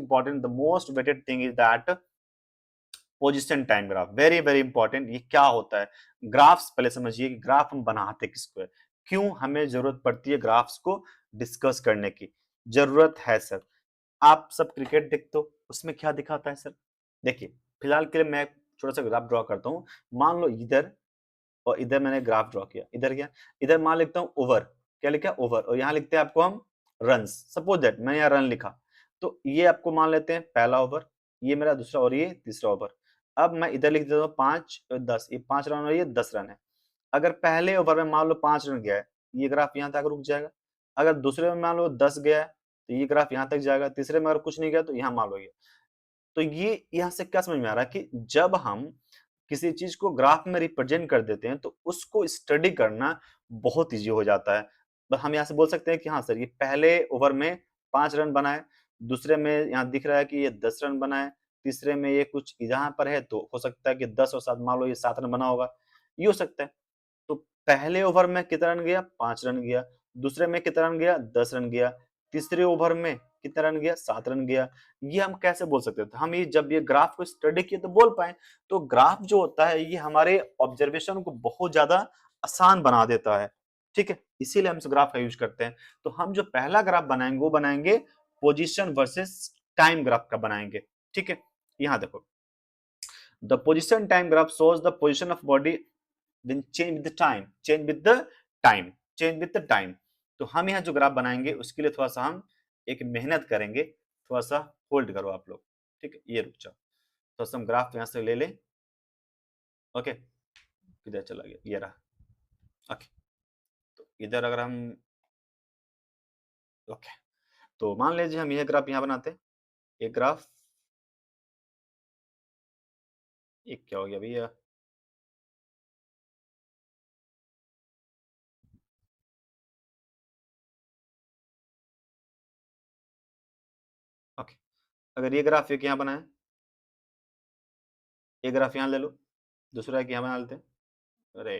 Important, the most weighted thing is that position time graph, very very important. ये क्या होता है? Graphs पहले समझिए कि ग्राफ हम बनाते किसको है, क्यों हमें जरूरत पड़ती है ग्राफ्स को डिस्कस करने की जरूरत है सर। आप सब क्रिकेट देखते हो, उसमें क्या दिखाता है सर? देखिए, फिलहाल के लिए मैं छोटा सा ग्राफ ड्रॉ करता हूँ। मान लो इधर और इधर मैंने ग्राफ ड्रॉ किया, इधर क्या, इधर मान लिखता हूँ ओवर, क्या लिखा ओवर, और यहाँ लिखते हैं आपको हम रन। सपोज दैट मैंने यहाँ रन लिखा, तो ये आपको मान लेते हैं पहला ओवर, ये मेरा दूसरा और ये तीसरा ओवर। अब मैं इधर लिख देता हूँ 5-10, ये 5 रन और ये 10 रन है। अगर पहले ओवर में मान लो 5 रन गया है, ये ग्राफ यहाँ तक रुक जाएगा। अगर दूसरे में मान लो 10 गया है, तो ये ग्राफ यहाँ तक जाएगा। तीसरे में अगर कुछ नहीं गया तो यहाँ मान लो ये। तो ये यहाँ से क्या समझ में आ रहा है कि जब हम किसी चीज को ग्राफ में रिप्रेजेंट कर देते हैं तो उसको स्टडी करना बहुत इजी हो जाता है। तो हम यहाँ से बोल सकते हैं कि हाँ सर, ये पहले ओवर में 5 रन बनाए, दूसरे में यहाँ दिख रहा है कि ये 10 रन बनाए, तीसरे में ये कुछ यहाँ पर है तो हो सकता है कि 10 और 7 मान लो ये 7 रन बना होगा, ये हो सकता है। तो पहले ओवर में कितना रन गया? 5 रन गया। दूसरे में कितना रन गया? 10 रन गया। तीसरे ओवर में कितना रन गया? 7 रन गया। ये हम कैसे बोल सकते थे? हम ये जब ये ग्राफ को स्टडी किए तो बोल पाए। तो ग्राफ जो होता है ये हमारे ऑब्जर्वेशन को बहुत ज्यादा आसान बना देता है, ठीक है, इसीलिए हम इस ग्राफ का यूज करते हैं। तो हम जो पहला ग्राफ बनाएंगे वो बनाएंगे पोजीशन वर्सेस टाइम ग्राफ का बनाएंगे, ठीक है। यहाँ देखो, the position time graph shows the position of body then change with the time, change with the time, change with the time। तो हम यहाँ जो ग्राफ बनाएंगे उसके लिए थोड़ा सा हम एक मेहनत करेंगे, थोड़ा सा होल्ड करो आप लोग, ठीक है, ये रुक जाओ। तो हम ग्राफ यहाँ से ले ले, ओके, किधर चला गया, ये रहा, ओके। तो इधर अगर हम, ओके, तो मान लीजिए हम ये ग्राफ यहाँ बनाते हैं, एक ग्राफ, एक क्या हो गया भैया, ओके। अगर ये ग्राफ एक यहाँ बनाए, ये ग्राफ यहाँ ले लो, दूसरा एक यहाँ बना लेते हैं, अरे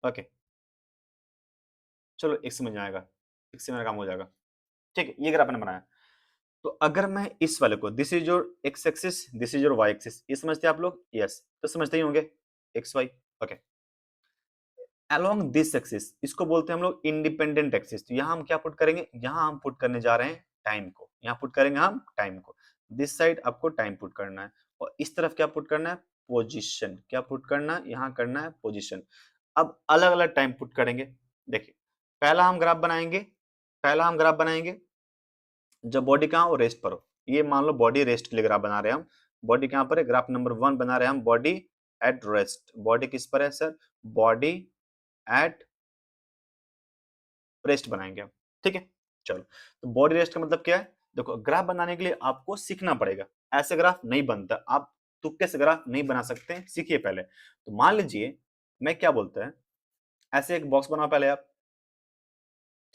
ओके, चलो एक समझ में आएगा, एक से मेरा काम हो जाएगा, ठीक है। ये ग्राफ मैंने बनाया, तो अगर मैं इस वाले को, this is your x axis, this is your y axis, ये समझते हैं आप लोग? यस, तो समझते ही होंगे, x y, okay. Along this axis, इसको बोलते हैं हम लोग इंडिपेंडेंट एक्सिस। तो यहाँ हम क्या पुट करेंगे? यहाँ हम पुट करने जा रहे हैं टाइम को, यहाँ पुट करेंगे हम टाइम को। दिस साइड आपको टाइम पुट करना है, और इस तरफ क्या पुट करना है? पोजीशन। क्या पुट करना है? यहाँ करना है पोजीशन। अब अलग अलग टाइम पुट करेंगे। देखिए, पहला हम ग्राफ बनाएंगे, पहला हम ग्राफ बनाएंगे जब बॉडी कहाँ हो? रेस्ट पर हो। ये मान लो बॉडी रेस्ट के लिए ग्राफ बना रहे हैं हम। बॉडी कहाँ पर है? ग्राफ नंबर 1 बना रहे हैं हम, बॉडी एट रेस्ट। बॉडी किस पर है सर? बॉडी एट रेस्ट बनाएंगे हम, ठीक है। चलो, तो बॉडी रेस्ट का मतलब क्या है? देखो, ग्राफ बनाने के लिए आपको सीखना पड़ेगा, ऐसे ग्राफ नहीं बनता, आप तुक्के से ग्राफ नहीं बना सकते, सीखिए पहले। तो मान लीजिए मैं क्या बोलता है, ऐसे एक बॉक्स बनाओ पहले आप,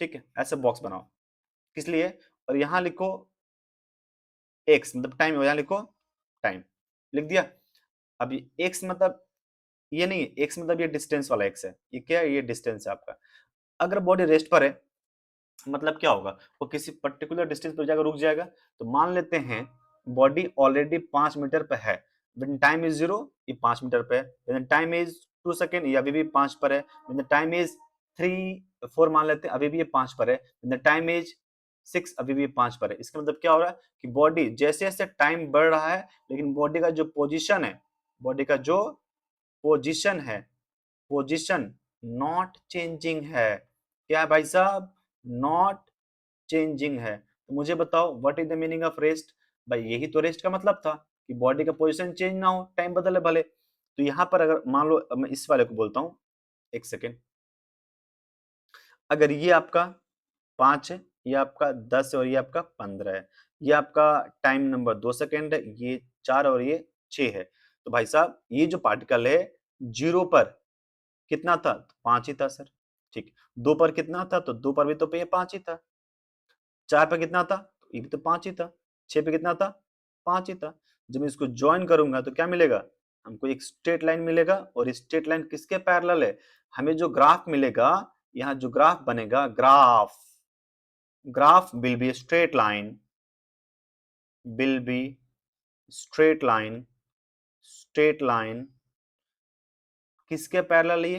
ठीक है, ऐसे बॉक्स बनाओ, किस लिए? और यहाँ लिखो एक्स मतलब टाइम, यहाँ लिखो टाइम, लिख दिया। अब ये एक्स मतलब ये नहीं, एक्स मतलब ये डिस्टेंस वाला एक्स है, ये क्या है? ये डिस्टेंस है आपका। अगर बॉडी रेस्ट पर है मतलब क्या होगा? वो किसी पर्टिकुलर डिस्टेंस पर जाकर रुक जाएगा। तो मान लेते हैं बॉडी ऑलरेडी 5 मीटर पे है, व्हेन टाइम इज 0 ये 5 मीटर पे है, व्हेन टाइम इज 2 सेकंड ये अभी भी 5 पर है, व्हेन टाइम इज 3 4 मान लेते हैं अभी भी ये 5 पर है, व्हेन टाइम इज 6 अभी भी 5 पर है। इसका मतलब क्या हो रहा है कि बॉडी जैसे जैसे टाइम बढ़ रहा है, लेकिन बॉडी का जो पोजीशन है, बॉडी का जो पोजीशन है, पोजीशन नॉट चेंजिंग है। क्या है भाई साहब? नॉट चेंजिंग है। तो मुझे बताओ what is the meaning of rest? भाई यही तो रेस्ट का मतलब था कि बॉडी का पोजीशन चेंज ना हो, टाइम बदले भले। तो यहाँ पर अगर मान लो मैं इस वाले को बोलता हूँ, एक सेकेंड, अगर ये आपका 5 है, ये आपका 10 है और ये आपका 15 है, ये आपका टाइम नंबर 2 सेकेंड है, ये 4 और ये 6 है। तो भाई साहब ये जो पार्टिकल है 0 पर कितना था? 5 ही था सर, ठीक। 2 पर कितना था? तो 2 पर भी तो ये 5 ही था। 4 पे कितना था? तो ये भी तो 5 ही था। 6 पे कितना था? 5 ही था। जब मैं इसको ज्वाइन करूंगा तो क्या मिलेगा? हमको एक स्ट्रेट लाइन मिलेगा, और स्ट्रेट लाइन किसके पैरेलल है? हमें जो ग्राफ मिलेगा, यहाँ जो ग्राफ बनेगा, graph will be straight line, will be straight line, straight line किसके पैरेलल ये,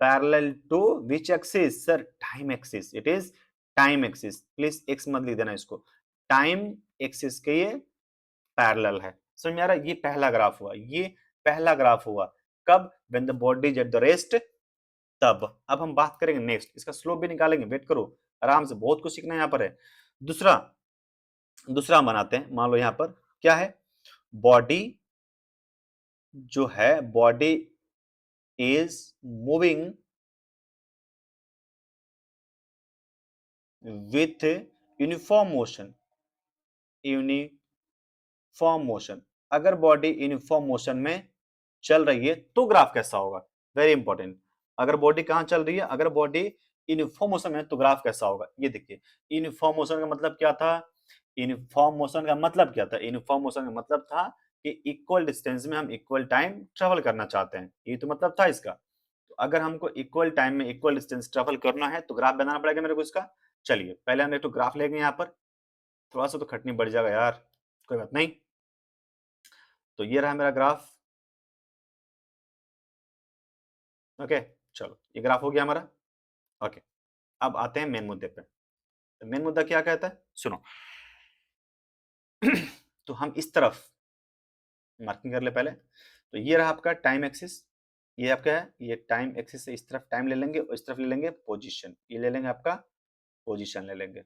parallel to which axis sir, time axis, it is time axis, please x मत लिख देना इसको, टाइम एक्सिस के ये पैरेलल है। समझ में आ रहा है? ये पहला ग्राफ हुआ, ये पहला ग्राफ हुआ कब, when the body is at the rest, तब। अब हम बात करेंगे नेक्स्ट, इसका स्लोप भी निकालेंगे, वेट करो आराम से, बहुत कुछ सीखना यहाँ पर है। दूसरा, दूसरा हम बनाते हैं, मान लो यहाँ पर क्या है, बॉडी जो है, body is moving with uniform motion, uniform motion. अगर बॉडी यूनिफॉर्म मोशन में चल रही है तो ग्राफ कैसा होगा, वेरी इंपॉर्टेंट। अगर बॉडी कहां चल रही है, अगर बॉडी यूनिफॉर्म मोशन में, तो ग्राफ कैसा होगा, ये देखिए। यूनिफॉर्म मोशन का मतलब क्या था, यूनिफॉर्म मोशन का मतलब क्या था, यूनिफॉर्म मोशन का मतलब था कि इक्वल डिस्टेंस में हम इक्वल टाइम ट्रेवल करना चाहते हैं, ये तो मतलब था इसका। तो अगर हमको इक्वल टाइम में इक्वल डिस्टेंस ट्रेवल करना है तो ग्राफ बनाना पड़ेगा मेरे को इसका। चलिए पहले हम एक तो ग्राफ लेंगे यहाँ पर, थोड़ा सा तो खटनी बढ़ जाएगा यार, कोई बात नहीं। तो ये रहा मेरा ग्राफ, ओके। चलो ये ग्राफ हो गया हमारा, ओके। अब आते हैं मेन मुद्दे पे। तो मेन मुद्दा क्या कहता है, सुनो। तो हम इस तरफ मार्किंग कर ले पहले, तो ये रहा आपका टाइम एक्सिस, ये आपका है, ये टाइम एक्सिस से इस तरफ टाइम ले लेंगे और इस तरफ ले लेंगे पोजीशन, ये ले लेंगे आपका पोजीशन ले लेंगे,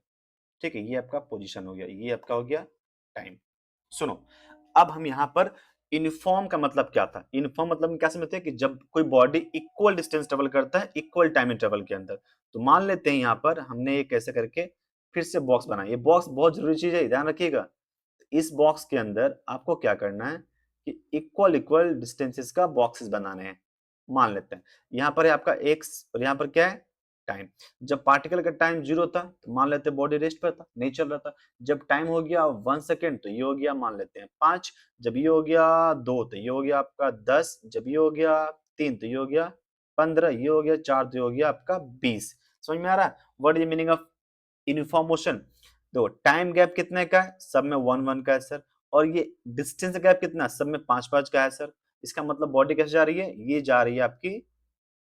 ठीक है। ये आपका पोजीशन हो गया, ये आपका हो गया टाइम। सुनो, अब हम यहाँ पर यूनिफॉर्म का मतलब क्या था, यूनिफॉर्म मतलब हम क्या समझते हैं कि जब कोई बॉडी इक्वल डिस्टेंस ट्रेवल करता है इक्वल टाइम इंटरवल के अंदर। तो मान लेते हैं यहाँ पर हमने ये कैसे करके फिर से बॉक्स बनाया, ये बॉक्स बहुत जरूरी चीज है, ध्यान रखिएगा। इस बॉक्स के अंदर आपको क्या करना है कि इक्वल इक्वल डिस्टेंसेस का बॉक्सेस बनाने हैं। मान लेते हैं यहाँ पर है आपका एक्स और यहाँ पर क्या है टाइम। जब पार्टिकल का टाइम 0 था तो मान लेते हैं बॉडी रेस्ट पर था, नहीं चल रहा था। जब टाइम हो गया 1 सेकेंड तो ये हो गया मान लेते हैं 5, जब ये हो गया 2 तो ये हो गया आपका 10, जब ये हो गया 3 तो ये हो गया 15, ये हो गया 4 तो ये हो गया आपका 20। समझ में आ रहा है what is meaning of uniform motion. देखो टाइम गैप कितने का है, सब में 1 1 का है सर, और ये डिस्टेंस गैप कितना, सब में 5 5 का है सर। इसका मतलब बॉडी कैसे जा रही है, ये जा रही है आपकी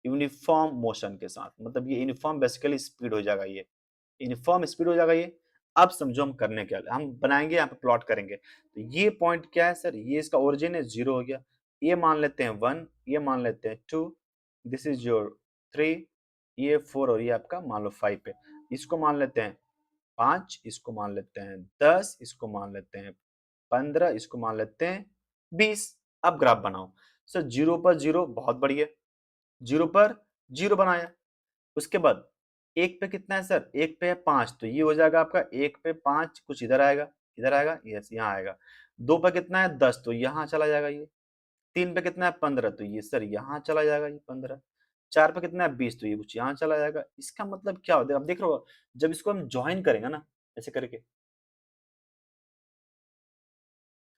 यूनिफॉर्म मोशन के साथ, मतलब ये यूनिफॉर्म बेसिकली स्पीड हो जाएगा, ये यूनिफॉर्म स्पीड हो जाएगा ये। अब समझो हम करने क्या, हम बनाएंगे यहाँ पे प्लॉट करेंगे। तो ये पॉइंट क्या है सर, ये इसका ओरिजिन है 0 हो गया, ये मान लेते हैं 1, ये मान लेते हैं 2, दिस इज योर 3, ये 4 और ये आपका मान लो 5 है। इसको मान लेते हैं 5, इसको मान लेते हैं 10, इसको मान लेते हैं 15, इसको मान लेते हैं 20। अब ग्राफ बनाओ सर, 0 पर 0 बहुत बढ़िया, 0 पर 0 बनाया। उसके बाद 1 पे कितना है सर, 1 पे है 5, तो ये हो जाएगा आपका 1 पे 5 कुछ इधर आएगा, इधर आएगा, यस यहाँ आएगा। 2 पे कितना है 10, तो यहाँ चला जाएगा ये। 3 पे कितना है 15, तो ये सर यहाँ चला जाएगा ये 15। 4 पे कितना है 20, तो ये कुछ यहाँ चला जाएगा। इसका मतलब क्या होता है, अब देख रहे हो जब इसको हम ज्वाइन करेंगे ना ऐसे करके,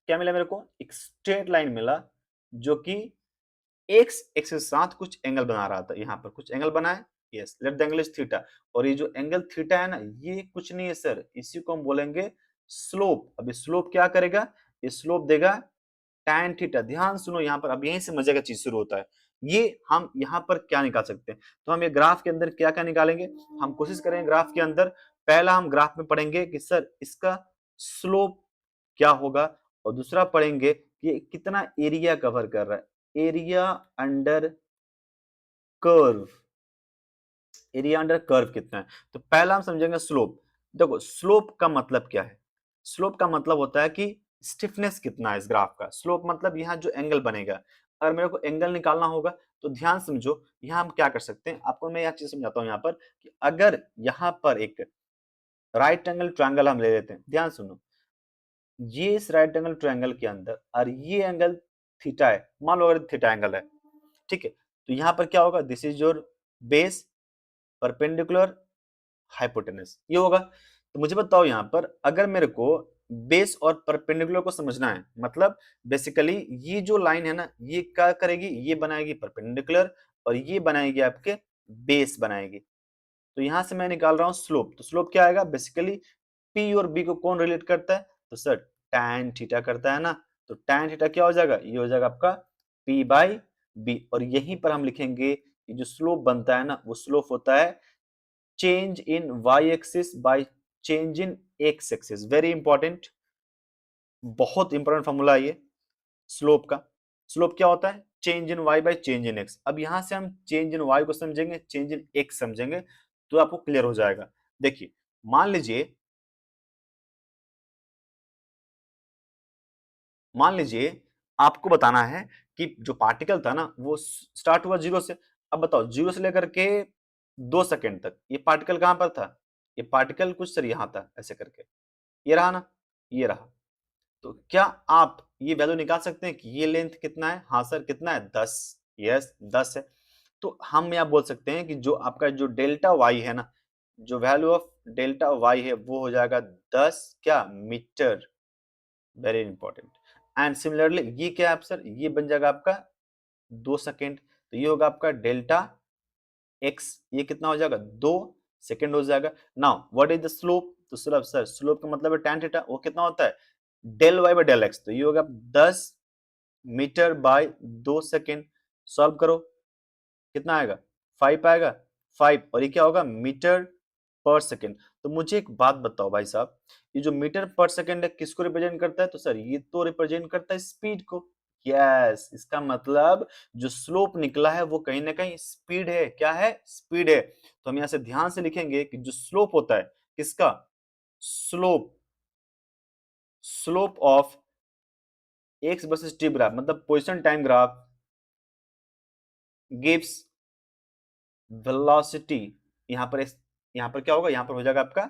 क्या मिला मेरे को, एक स्ट्रेट लाइन मिला जो कि एक्स एक्स के साथ कुछ एंगल बना रहा था, यहाँ पर कुछ एंगल बना है, yes let the angle is theta. और ये जो एंगल थीटा है ना, ये कुछ नहीं है सर, इसी को हम बोलेंगे स्लोप। अभी स्लोप क्या करेगा, ये स्लोप देगा tan थीटा। ध्यान सुनो यहाँ पर, अब यहीं से मजे का चीज शुरू होता है। ये हम यहाँ पर क्या निकाल सकते हैं, तो हम ये ग्राफ के अंदर क्या क्या निकालेंगे, हम कोशिश करेंगे ग्राफ के अंदर। पहला हम ग्राफ में पढ़ेंगे कि सर इसका स्लोप क्या होगा, और दूसरा पढ़ेंगे कि ये कितना एरिया कवर कर रहा है, area under curve, area under curve कितना है। तो पहला हम समझेंगे स्लोप। देखो स्लोप का मतलब क्या है, स्लोप का मतलब होता है कि स्टिफनेस कितना है इस ग्राफ का। स्लोप मतलब यहाँ जो एंगल बनेगा, अगर मेरे को एंगल निकालना होगा तो ध्यान समझो, यहाँ हम क्या कर सकते हैं, आपको मैं यह चीज समझाता हूँ यहाँ पर कि अगर यहाँ पर एक राइट एंगल ट्रायंगल हम ले लेते हैं, ध्यान सुनो, ये इस राइट एंगल ट्रायंगल के अंदर और ये एंगल थीटा है, मान लो अगर थीटा एंगल है, ठीक है। तो यहाँ पर क्या होगा, this is your base, perpendicular, hypotenuse, ये होगा। तो मुझे बताओ यहाँ पर अगर मेरे को बेस और परपेंडिकुलर को समझना है, मतलब बेसिकली ये जो लाइन है ना, ये क्या करेगी, ये बनाएगी परपेंडिकुलर और ये बनाएगी आपके बेस बनाएगी। तो यहां से मैं निकाल रहा हूं स्लोप, तो स्लोप क्या आएगा बेसिकली P और B को कौन रिलेट करता है? तो सर tan थीटा करता है ना, तो tan थीटा क्या हो जाएगा? ये हो जाएगा आपका P बाई B, और यहीं पर हम लिखेंगे ये जो स्लोप बनता है ना, वो स्लोप होता है change in y axis by change in x axis. Very important, बहुत इंपॉर्टेंट फॉर्मूला है ये स्लोप का। स्लोप क्या होता है? Change in y by change in x। अब यहां से हम चेंज इन y को समझेंगे, चेंज इन x समझेंगे, तो आपको क्लियर हो जाएगा। देखिए मान लीजिए आपको बताना है कि जो पार्टिकल था ना वो स्टार्ट हुआ जीरो से। अब बताओ जीरो से लेकर के 2 सेकंड तक ये पार्टिकल कहां पर था? ये पार्टिकल कुछ सर यहां था ऐसे करके, ये रहा ना, ये रहा। तो क्या आप ये वैल्यू निकाल सकते हैं कि ये लेंथ कितना है? हाँ सर कितना है? 10। यस 10 है। तो हम यहां बोल सकते हैं कि जो आपका जो डेल्टा वाई है ना, जो वैल्यू ऑफ डेल्टा वाई है वो हो जाएगा 10 क्या मीटर। Very important. एंड सिमिलरली ये क्या है सर? ये बन जाएगा आपका 2 सेकेंड, तो ये होगा आपका डेल्टा एक्स, ये कितना हो जाएगा? 2 सेकेंड हो जाएगा। Now what is the slope? तो स्लोप सर, स्लोप का मतलब है tan थीटा, वो कितना होता है? Del y by del x, तो ये होगा 10 मीटर बाय 2 सेकेंड। सॉल्व करो, कितना आएगा? 5 आएगा, 5, और ये क्या होगा? मीटर पर सेकेंड। तो मुझे एक बात बताओ भाई साहब, ये जो मीटर पर सेकेंड है किसको रिप्रेजेंट करता है? तो सर ये तो रिप्रेजेंट करता है स्पीड को। यस, इसका मतलब जो स्लोप निकला है वो कहीं ना कहीं स्पीड है। क्या है? स्पीड है। तो हम यहां से ध्यान से लिखेंगे कि जो स्लोप होता है किसका? Slope, slope of X versus T graph, मतलब position time graph gives velocity. यहां पर यहां पर क्या होगा? यहां पर हो जाएगा आपका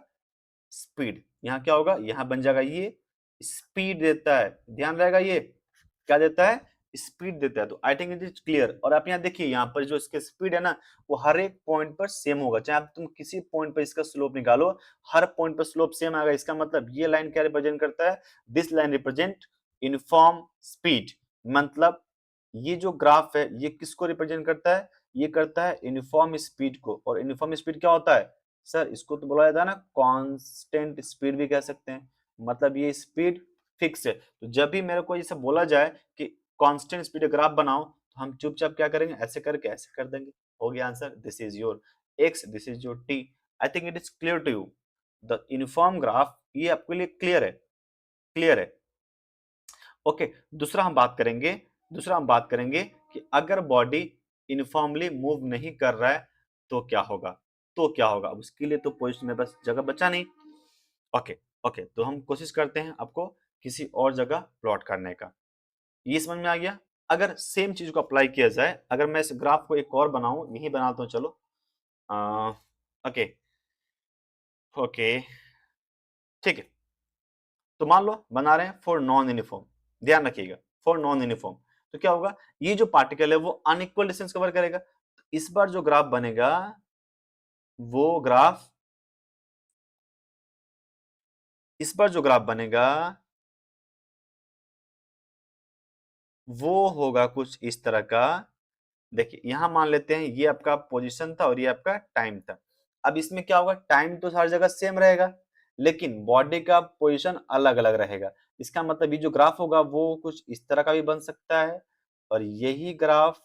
स्पीड। यहां क्या होगा? यहां बन जाएगा ये स्पीड देता है। ध्यान रहेगा, ये क्या देता है? स्पीड देता है। तो I think it is clear. और आप यहाँ देखिए, यहाँ पर जो इसके स्पीड है ना, वो हर एक पॉइंट पर सेम होगा, चाहे आप तुम किसी पॉइंट पर इसका स्लोप निकालो, हर पॉइंट पर स्लोप सेम आएगा। इसका मतलब ये लाइन क्या रिप्रेजेंट करता है? This line represent uniform speed. मतलब ये जो ग्राफ है ये किसको रिप्रेजेंट करता है? ये करता है यूनिफॉर्म स्पीड को। और यूनिफॉर्म स्पीड क्या होता है सर? इसको तो बोला जाता है ना कांस्टेंट स्पीड भी कह सकते हैं। मतलब ये स्पीड फिक्स है। तो जब भी मेरे को ये बोला जाए कि कांस्टेंट स्पीड ग्राफ बनाओ, तो हम चुपचाप क्या करेंगे? ऐसे करके ऐसे कर देंगे। हो गया answer. This is your x, this is your t. I think it is clear to you. The uniform graph, ये आपके लिए क्लियर है? क्लियर है? ओके। दूसरा हम बात करेंगे कि अगर बॉडी यूनिफॉर्मली मूव नहीं कर रहा है तो क्या होगा? तो क्या होगा? अब उसके लिए तो पोजीशन में बस जगह बचा नहीं। ओके। ओके, तो हम कोशिश करते हैं आपको किसी और जगह प्लॉट करने का। ये समझ में आ गया? अगर सेम चीज को अप्लाई किया जाए, अगर मैं इस ग्राफ को एक और बनाऊं, यही बनाता हूं चलो। ओके। ओके, ठीक है। तो मान लो बना रहे हैं फॉर नॉन यूनिफॉर्म। ध्यान रखिएगा, फॉर नॉन यूनिफॉर्म। तो क्या होगा? ये जो पार्टिकल है वो अनइक्वल डिस्टेंस कवर करेगा। तो इस बार जो ग्राफ बनेगा, वो ग्राफ इस बार जो ग्राफ बनेगा वो होगा कुछ इस तरह का। देखिए यहां मान लेते हैं ये आपका पोजीशन था और ये आपका टाइम था। अब इसमें क्या होगा? टाइम तो हर जगह सेम रहेगा, लेकिन बॉडी का पोजीशन अलग अलग रहेगा। इसका मतलब ये जो ग्राफ होगा वो कुछ इस तरह का भी बन सकता है, और यही ग्राफ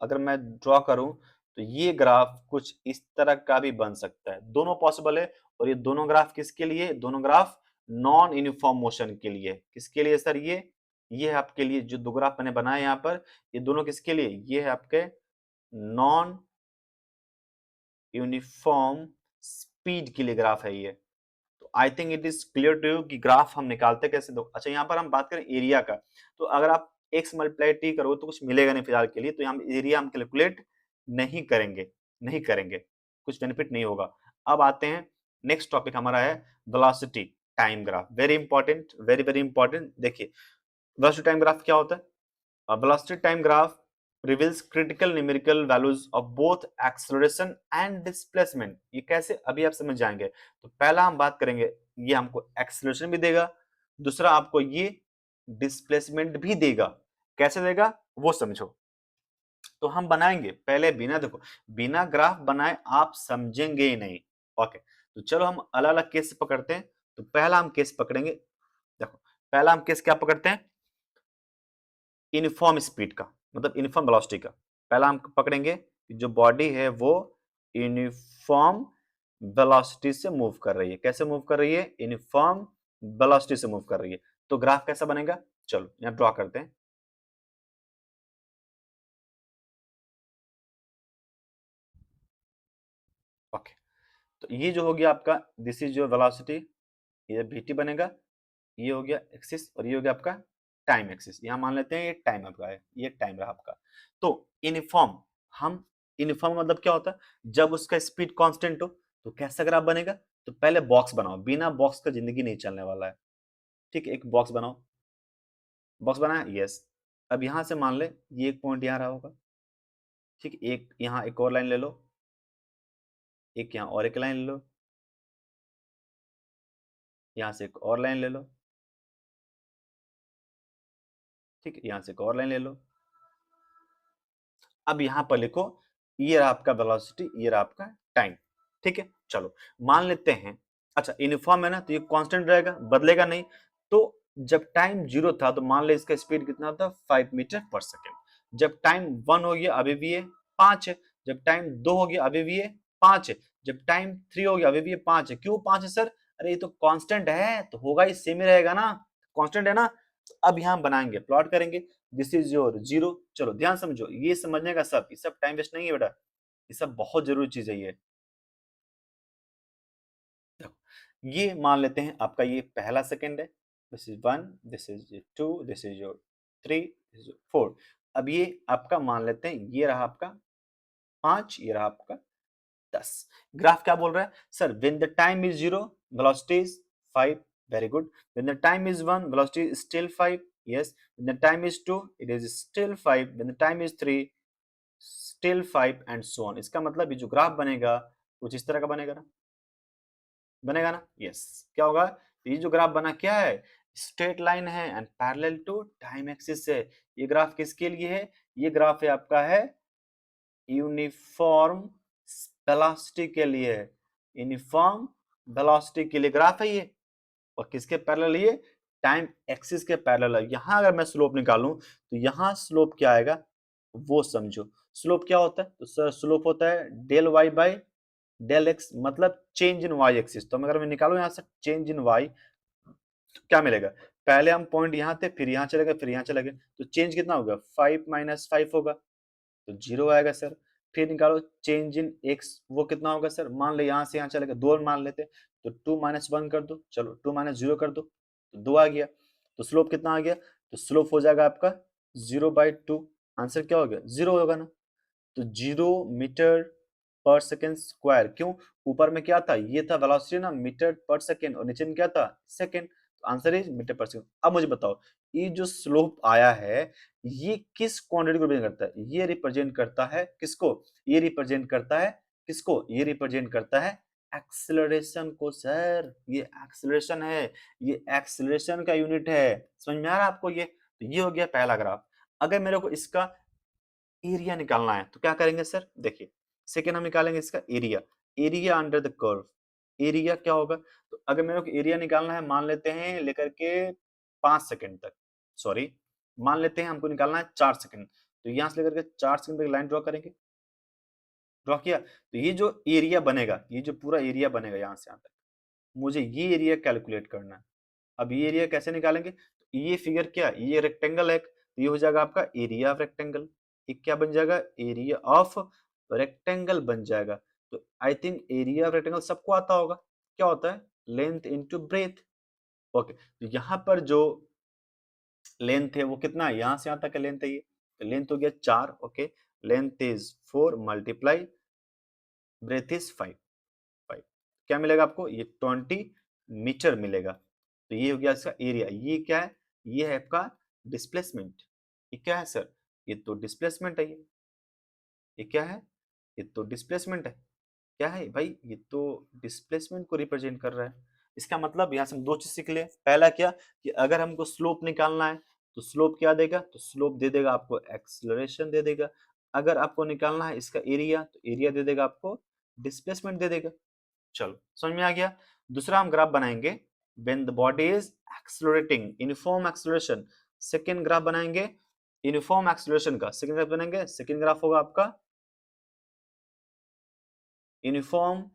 अगर मैं ड्रॉ करूं तो ये ग्राफ कुछ इस तरह का भी बन सकता है। दोनों पॉसिबल है। और ये दोनों ग्राफ किसके लिए? दोनों ग्राफ नॉन यूनिफॉर्म मोशन के लिए। किसके लिए सर? ये है आपके लिए जो दो ग्राफ मैंने बनाए यहाँ पर, ये दोनों किसके लिए? ये है आपके नॉन यूनिफॉर्म स्पीड के लिए ग्राफ है ये। तो I think it is clear to you कि ग्राफ हम निकालते कैसे। दो अच्छा, यहाँ पर हम बात करें एरिया का, तो अगर आप x मल्टीप्लाई टी करो तो कुछ मिलेगा नहीं फिलहाल के लिए, तो हम एरिया हम कैलकुलेट नहीं करेंगे, कुछ बेनिफिट नहीं होगा। अब आते हैं, नेक्स्ट टॉपिक हमारा है velocity time graph. Very important, very very important. देखिए वेलोसिटी टाइम ग्राफ क्या होता है? velocity time graph reveals critical numerical values of both acceleration and displacement। ये कैसे? अभी आप समझ जाएंगे। तो पहला हम बात करेंगे, ये हमको एक्सेलरेशन भी देगा, दूसरा आपको ये डिस्प्लेसमेंट भी देगा। कैसे देगा वो समझो। तो हम बनाएंगे, पहले बिना देखो, बिना ग्राफ बनाए आप समझेंगे ही नहीं। ओके, तो चलो हम अलग अलग केस पकड़ते हैं। तो पहला हम केस पकड़ेंगे, देखो पहला हम केस क्या पकड़ते हैं, यूनिफॉर्म स्पीड का, मतलब यूनिफॉर्म वेलोसिटी का। पहला हम पकड़ेंगे कि जो बॉडी है वो यूनिफॉर्म वेलोसिटी से मूव कर रही है। कैसे मूव कर रही है, यूनिफॉर्म वेलोसिटी से मूव कर रही है। तो ग्राफ कैसा बनेगा, चलो यहां ड्रॉ करते हैं। ओके, तो ये जो हो गया आपका, दिस इज योर वेलोसिटी, ये vt बनेगा, ये हो गया एक्सिस, और ये हो गया आपका टाइम एक्सिस। यहां मान लेते हैं ये टाइम आपका है, ये टाइम रहा आपका। तो यूनिफॉर्म, हम यूनिफॉर्म मतलब क्या होता है, जब उसका स्पीड कांस्टेंट हो तो कैसा ग्राफ बनेगा। तो पहले बॉक्स बनाओ, बिना बॉक्स का जिंदगी नहीं चलने वाला है। ठीक है, एक बॉक्स बनाओ, बॉक्स बनाया, यस। अब यहां से मान ले ये एक पॉइंट यहां रहा होगा, ठीक, एक यहां एक और लाइन ले लो, एक यहां और एक लाइन ले लो, यहां से एक और लाइन ले लो, ठीक, यहां से एक और लाइन ले लो। अब यहां पर लिखो, ये रहा आपका वेलोसिटी, ये रहा आपका टाइम। ठीक है, चलो मान लेते हैं, अच्छा यूनिफॉर्म है ना, तो ये कांस्टेंट रहेगा, बदलेगा नहीं। तो जब टाइम 0 था तो मान ले इसका स्पीड कितना था, 5 मीटर पर सेकेंड। जब टाइम 1 हो गया अभी भी ये 5 है, जब टाइम 2 हो गया अभी भी ये 5 है, जब टाइम 3 हो गया अभी भी ये 5 है। क्यों 5 है सर, अरे ये तो कांस्टेंट है, तो होगा ही सेम ही रहेगा ना, कांस्टेंट है ना। तो अब यहां बनाएंगे, प्लॉट करेंगे, दिस इज योर 0। चलो ध्यान समझो, ये समझने का सब, ये सब टाइम वेस्ट नहीं है बेटा, ये सब बहुत जरूरी चीज है। ये देखो, ये मान लेते हैं आपका ये पहला सेकंड है, this is 1, this is 2, this is your 3, this is 4। अब ये आपका मान लेते हैं, ये रहा आपका 5, ये रहा आपका 10। ग्राफ क्या बोल रहा है sir, when the time is 0 velocity is 5, very good. When the time is 1 velocity is still 5, yes। when the time is 2 it is still 5, when the time is 3 still 5 and so on। इसका मतलब ये जो graph बनेगा कुछ इस तरह का बनेगा ना, बनेगा ना, यस। क्या होगा, तो ये जो ग्राफ बना क्या है, स्ट्रेट लाइन है and parallel to time axis है। ये ग्राफ किसके लिए है, ये ग्राफ है आपका है यूनिफॉर्म वेलोसिटी के लिए है, यूनिफॉर्म वेलोसिटी के लिए ग्राफ है ये। और किसके पैरेलल, ये टाइम एक्सिस के पैरेलल है। यहां अगर मैं स्लोप निकालूं तो यहां स्लोप क्या आएगा वो समझो। स्लोप क्या होता है, तो सर स्लोप होता है del Y by del x, मतलब चेंज इन वाई एक्सिस। तो अगर मैं निकालू यहाँ से चेंज इन वाई, तो क्या मिलेगा, पहले हम पॉइंट यहाँ थे, फिर यहाँ चले गए, फिर यहाँ चले गए, तो चेंज कितना होगा, 5 - 5 होगा, तो 0 आएगा सर। फिर निकालो चेंज इन एक्स, वो कितना होगा सर, मान ले यहाँ से यहाँ चले गए, 2 मान लेते, तो 2 - 1 कर दो, चलो 2 - 0 कर दो, तो 2 आ गया। तो स्लोप कितना आ गया, तो स्लोप हो जाएगा आपका 0/2। आंसर क्या हो गया, 0 होगा ना। तो 0 मीटर पर सेकेंड स्क्वायर, क्यों, ऊपर में क्या था, ये था वेलोसिटी ना, मीटर पर सेकेंड, और नीचे में क्या था, सेकेंड। तो आंसर इज मीटर पर सेकेंड। अब मुझे बताओ, ये जो स्लोप आया है ये किस क्वांटिटी को रिप्रेजेंट करता है, ये रिप्रेजेंट करता है किसको, ये रिप्रेजेंट करता है किसको, ये रिप्रेजेंट करता है एक्सेलरेशन को सर। ये एक्सेलरेशन है, ये एक्सेलरेशन का यूनिट है। समझ में आ रहा है आपको ये, तो ये हो गया पहला ग्राफ। अगर मेरे को इसका एरिया निकालना है तो क्या करेंगे सर, देखिए सेकेंड हम निकालेंगे इसका area, area under the curve. Area क्या होगा, तो अगर मेरे को एरिया निकालना है, मान लेते हैं लेकर के 5 सेकंड तक, सॉरी मान लेते हैं हमको निकालना है 4 सेकंड, तो यहां से लेकर के 4 सेकंड तक लाइन ड्रॉ करेंगे। ड्रॉ किया, तो ये जो एरिया बनेगा, ये जो पूरा एरिया बनेगा यहाँ से यहाँ तक, मुझे ये एरिया कैलकुलेट करना है। अब ये एरिया कैसे निकालेंगे, तो ये फिगर क्या, ये रेक्टेंगल है, तो ये हो जाएगा आपका एरिया ऑफ रेक्टेंगल। ये क्या बन जाएगा, एरिया ऑफ रेक्टेंगल बन जाएगा। तो I think area of rectangle सबको आता होगा, क्या होता है, लेंथ इंटू ब्रेथ। ओके, तो यहाँ पर जो लेंथ है वो कितना है, यहाँ से यहाँ तक का लेंथ है ये, तो लेंथ हो गया 4। Okay, length is 4 multiply breath is 5। क्या मिलेगा आपको, ये 20 मीटर मिलेगा। तो ये हो गया इसका एरिया। ये क्या है, ये है आपका डिस्प्लेसमेंट। ये क्या है सर, ये तो डिस्प्लेसमेंट है। ये क्या है, ये तो डिस्प्लेसमेंट है। क्या है भाई, ये तो डिस्प्लेसमेंट को रिप्रेजेंट कर रहा है। इसका मतलब यहाँ से हम दो चीज सीख ले, पहला क्या, कि अगर हमको स्लोप निकालना है तो स्लोप क्या देगा, तो स्लोप दे देगा आपको एक्सलरेशन दे देगा। अगर आपको निकालना है इसका एरिया, तो एरिया दे देगा आपको डिस्प्लेसमेंट दे देगा। चलो समझ में आ गया। दूसरा हम ग्राफ बनाएंगे when the body is accelerating, uniform acceleration. Second graph बनाएंगे यूनिफॉर्म एक्सेलरेशन का, सेकेंड ग्राफ बनाएंगे, सेकेंड ग्राफ होगा आपका यूनिफॉर्म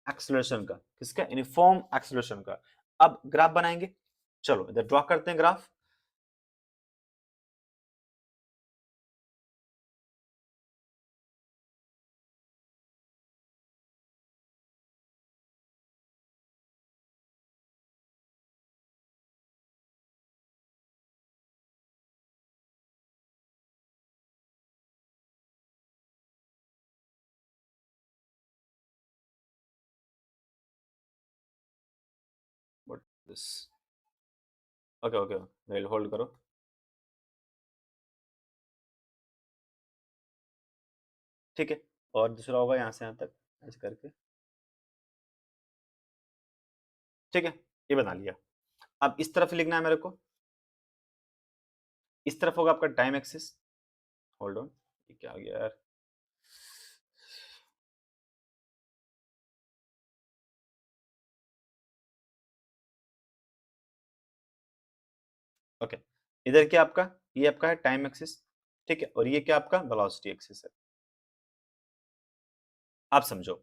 एक्सेलरेशन का। किसका? यूनिफॉर्म एक्सेलरेशन का। अब ग्राफ बनाएंगे, चलो इधर ड्रॉ करते हैं graph. What this? Okay okay, well hold करो। ठीक है, और दूसरा होगा यहाँ से यहाँ तक ऐसे करके। ठीक है, ये बना लिया। अब इस तरफ लिखना है मेरे को, इस तरफ होगा आपका टाइम एक्सिस। होल्ड ऑन, ये क्या आ गया यार? ओके, इधर क्या आपका, ये आपका है टाइम एक्सिस। ठीक है, और ये क्या आपका वेलोसिटी एक्सिस है। आप समझो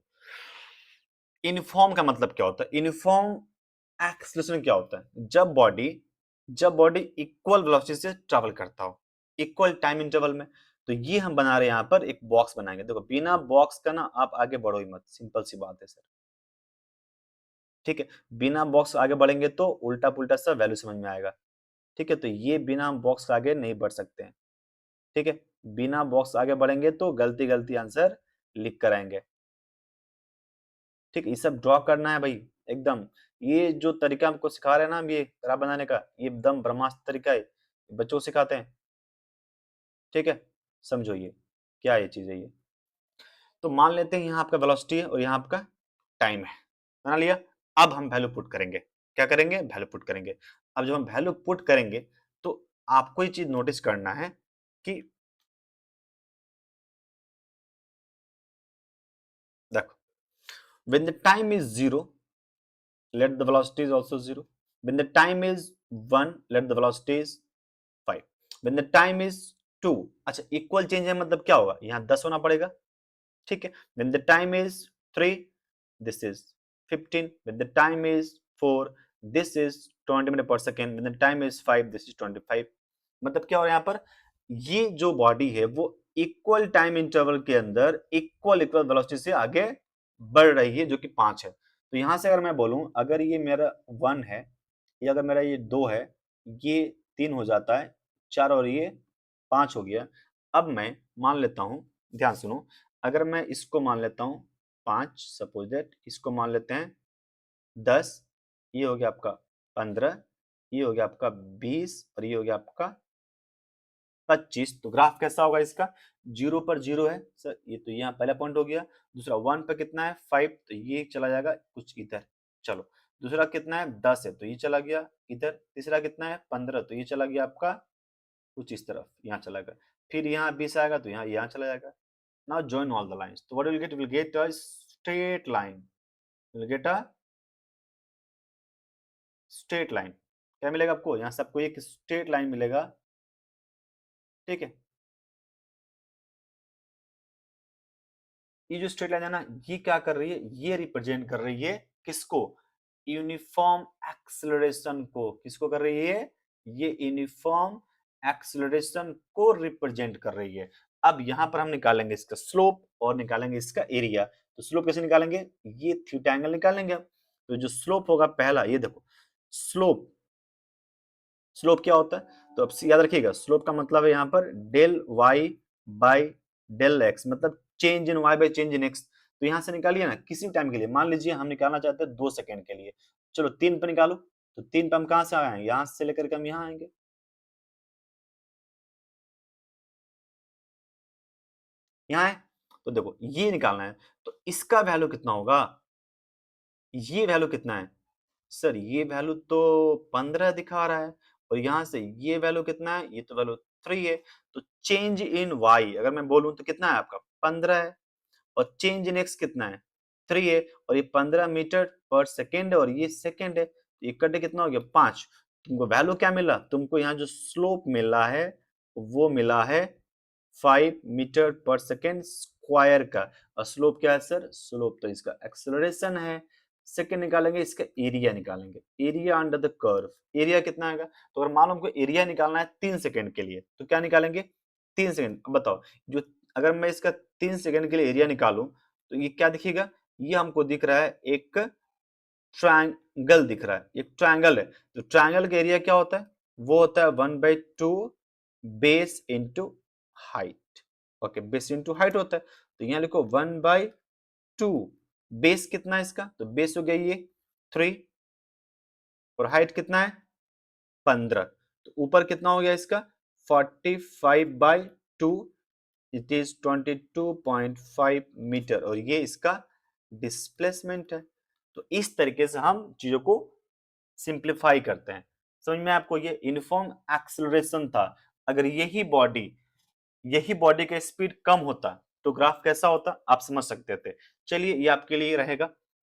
यूनिफॉर्म का मतलब क्या होता है। यूनिफॉर्म एक्सेलरेशन क्या होता है? जब बॉडी इक्वल वेलोसिटी से ट्रैवल करता हो, इक्वल टाइम इंटरवल में। तो ये हम बना रहे हैं यहाँ पर एक बॉक्स बनाएंगे। देखो बिना बॉक्स का ना आप आगे बढ़ो ही मत, सिंपल सी बात है सर। ठीक है, बिना बॉक्स आगे बढ़ेंगे तो उल्टा पुल्टा सा वैल्यू समझ में आएगा। ठीक है, तो ये बिना बॉक्स आगे नहीं बढ़ सकते हैं। ठीक है, बिना बॉक्स आगे बढ़ेंगे तो गलती गलती आंसर लिख कर आएंगे। ठीक है, ये सब ड्रॉ करना है भाई एकदम। ये जो तरीका हमको सिखा रहे हैं ना हम, ये ग्राफ बनाने का, ये एकदम ब्रह्मास्त्र तरीका है, बच्चों को सिखाते हैं। ठीक है, समझो ये क्या ये चीज है ये। तो मान लेते हैं यहाँ आपका वेलोसिटी है और यहाँ आपका टाइम है, बना लिया। अब हम वैल्यू पुट करेंगे, क्या करेंगे? वैल्यू पुट करेंगे। अब जब हम वैल्यू पुट करेंगे तो आपको ये चीज नोटिस करना है कि देखो, when the time is 0 let the velocity is also 0, when the time is 1 let the velocity is 5, when the time is 2। अच्छा, इक्वल चेंज है मतलब क्या होगा? यहाँ 10 होना पड़ेगा। ठीक है, when the time is 3 this is 15, when the time is 4 this is 20 metre पर second, when the time is 5 this is 25। मतलब क्या हो रहा है यहाँ पर? ये जो बॉडी है वो इक्वल टाइम इंटरवल के अंदर इक्वल इक्वल वेलोसिटी से आगे बढ़ रही है, जो कि 5 है। तो यहां से अगर मैं बोलूं, अगर ये मेरा 1 है, या अगर मेरा ये 2 है, ये 3 हो जाता है, 4 और ये 5 हो गया। अब मैं मान लेता हूं, ध्यान सुनो, अगर मैं इसको मान लेता हूं 5, सपोज दैट इसको मान लेते हैं 10, ये हो गया आपका 15, ये हो गया आपका 20 और ये हो गया आपका 25। तो ग्राफ कैसा होगा इसका? 0 पर 0 है सर, ये तो यहाँ पहला पॉइंट हो गया। दूसरा 1 पर कितना है? 5, तो ये चला जाएगा कुछ इधर। चलो, दूसरा कितना है? 10 है तो ये चला गया इधर। तीसरा कितना है? 15, तो ये चला गया आपका कुछ इस तरफ, यहाँ चला गया। फिर यहाँ 20 आएगा तो यहाँ चला जाएगा। Now join all the lines, तो what will get? Will get a straight line, will get a straight line. क्या मिलेगा आपको? यहाँ से आपको एक स्ट्रेट लाइन मिलेगा। ठीक है, ये जो स्ट्रेट लाइन है ना, ये क्या कर रही है? ये रिप्रेजेंट कर रही है किसको? यूनिफॉर्म एक्सेलरेशन को। किसको कर रही है? ये यूनिफॉर्म एक्सेलरेशन को रिप्रेजेंट कर रही है। अब यहां पर हम निकालेंगे इसका स्लोप और निकालेंगे इसका एरिया। तो स्लोप कैसे निकालेंगे? ये थीटा एंगल निकालेंगे हम। तो जो स्लोप होगा पहला, ये देखो स्लोप, स्लोप क्या होता है? तो अब याद रखिएगा, स्लोप का मतलब है यहाँ पर del Y by del x, मतलब change in Y by change in X. तो यहां से निकालिए ना किसी टाइम के लिए, मान लीजिए हम निकालना चाहते हैं 2 सेकंड के लिए। चलो 3 पे निकालो। तो 3 पे हम कहां से आए हैं? यहां से लेकर के हम यहाँ आएंगे, यहाँ है। तो देखो ये निकालना है, तो इसका वैल्यू कितना होगा? ये वैल्यू कितना है सर? ये वैल्यू तो 15 दिखा रहा है, और यहां से ये वैल्यू कितना है? ये तो वैल्यू 3 है। तो चेंज इन वाई अगर मैं बोलूं तो कितना है आपका? 15 है। और चेंज इन एक्स कितना है? 3 है और ये 15 मीटर पर सेकेंड है और ये सेकेंड है, तो ये कट कितना हो गया 5। तुमको वैल्यू क्या मिला, तुमको यहाँ जो स्लोप मिला है वो मिला है 5 मीटर पर सेकेंड स्क्वायर का। और स्लोप क्या है सर, स्लोप तो इसका एक्सेलरेशन है। सेकेंड निकालेंगे, इसका एरिया निकालेंगे, area under the curve. Area कितना आएगा, तो अगर मान लो हमको एरिया निकालना है 3 सेकंड के लिए तो क्या निकालेंगे 3 सेकंड। अब बताओ, जो अगर मैं इसका 3 सेकंड के लिए एरिया निकालूं तो ये क्या दिखेगा, ये हमको दिख रहा है एक ट्रायंगल दिख रहा है, एक ट्रायंगल है। तो ट्रायंगल का एरिया क्या होता है, वो होता है 1/2 base into height. Okay, base into height होता है, तो यहाँ लिखो 1/2। बेस कितना है इसका, तो बेस हो गया ये 3 और हाइट कितना है 15। तो ऊपर कितना हो गया इसका 45/2, इट इज 22.5 मीटर और ये इसका डिस्प्लेसमेंट है। तो इस तरीके से हम चीजों को सिंप्लीफाई करते हैं। समझ में आपको, ये यूनिफॉर्म एक्सेलरेशन था। अगर यही बॉडी का स्पीड कम होता तो ग्राफ कैसा होता आप समझ सकते थे। चलिए ये आपके लिए रहेगा।